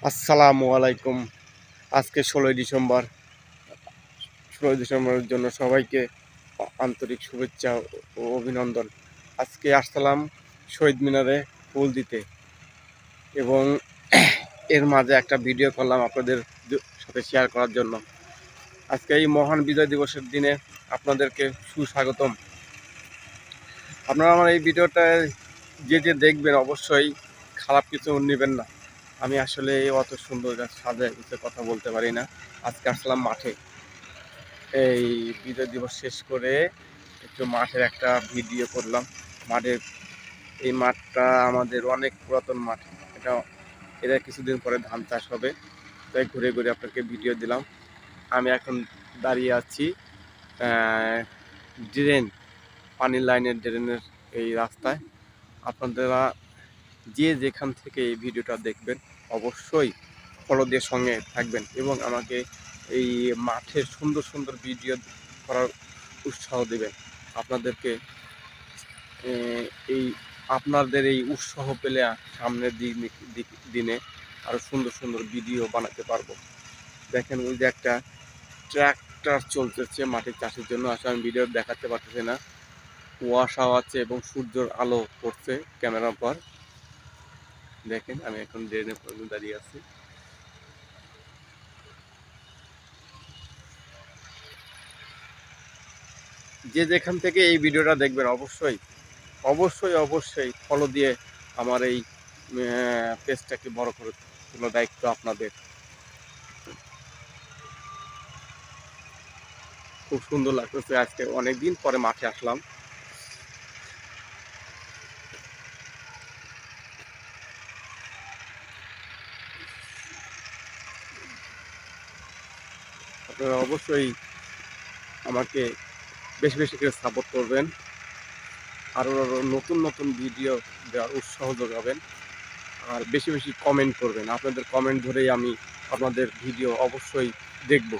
আসসালামু আলাইকুম। আজকে 16ই ডিসেম্বরের জন্য সবাইকে আন্তরিক শুভেচ্ছা ও অভিনন্দন। আজকে আসলাম শহীদ মিনারে ফুল দিতে এবং এর মাঝে একটা ভিডিও করলাম আপনাদের সাথে শেয়ার করার জন্য। আজকে এই মহান বিজয় দিবসের দিনে আপনাদেরকে সুস্বাগতম। আপনারা আমার এই ভিডিওটা যে দেখবেন অবশ্যই খারাপ কিছু নেবেন না। আমি আসলে অত সুন্দর সাজায় কথা বলতে পারি না। আজকে আসলাম মাঠে, এই বিজয় দিবস শেষ করে একটু মাঠের একটা ভিডিও করলাম। মাঠের এই মাঠটা আমাদের অনেক পুরাতন মাঠ। এটা কিছুদিন পরে ধান চাষ হবে, তাই ঘুরে ঘুরে আপনাকে ভিডিও দিলাম। আমি এখন দাঁড়িয়ে আছি ড্রেন, পানির লাইনের ড্রেনের এই রাস্তায়। আপনারা যে যেখান থেকে এই ভিডিওটা দেখবেন অবশ্যই ফলো দিয়ে সঙ্গে থাকবেন এবং আমাকে এই মাঠের সুন্দর সুন্দর ভিডিও করার উৎসাহ দেবেন। আপনাদের এই উৎসাহ পেলে সামনের দিনে আরও সুন্দর সুন্দর ভিডিও বানাতে পারবো। দেখেন ওই যে একটা ট্র্যাক্টর চলতেছে মাটির চাষের জন্য। আসলে আমি ভিডিও দেখাতে পারতেছি না, কুয়াশা আছে এবং সূর্যের আলো পড়ছে ক্যামেরার পর। দেখেন আমি এখন ড্রেনে দাঁড়িয়ে আছি। যে যেখান থেকে এই ভিডিওটা দেখবেন অবশ্যই অবশ্যই অবশ্যই ফলো দিয়ে আমার এই পেজটাকে বড় করে তোলার দায়িত্ব আপনাদের। খুব সুন্দর লাগতেছে, আজকে অনেকদিন পরে মাঠে আসলাম। আপনারা অবশ্যই আমাকে বেশি বেশি করে সাপোর্ট করবেন, আরও নতুন নতুন ভিডিও দেওয়ার উৎসাহ যোগাবেন, আর বেশি বেশি কমেন্ট করবেন। আপনাদের কমেন্ট ধরেই আমি আপনাদের ভিডিও অবশ্যই দেখব।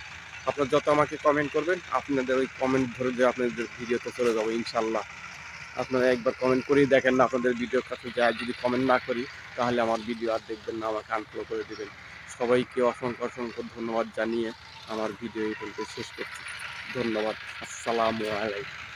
আপনারা যত আমাকে কমেন্ট করবেন আপনাদের ওই কমেন্ট ধরে দিয়ে আপনাদের ভিডিওতে চলে যাবো ইনশাল্লাহ। আপনারা একবার কমেন্ট করেই দেখেন না, আপনাদের ভিডিওর কাছে যায় যদি কমেন্ট না করি তাহলে আমার ভিডিও আর দেখবেন না, আমাকে আনফলো করে দেবেন। সবাইকে অসংখ্য অসংখ্য ধন্যবাদ জানিয়ে আমার ভিডিও এই পর্যন্ত শেষ করছি। ধন্যবাদ। আসসালামু আলাইকুম।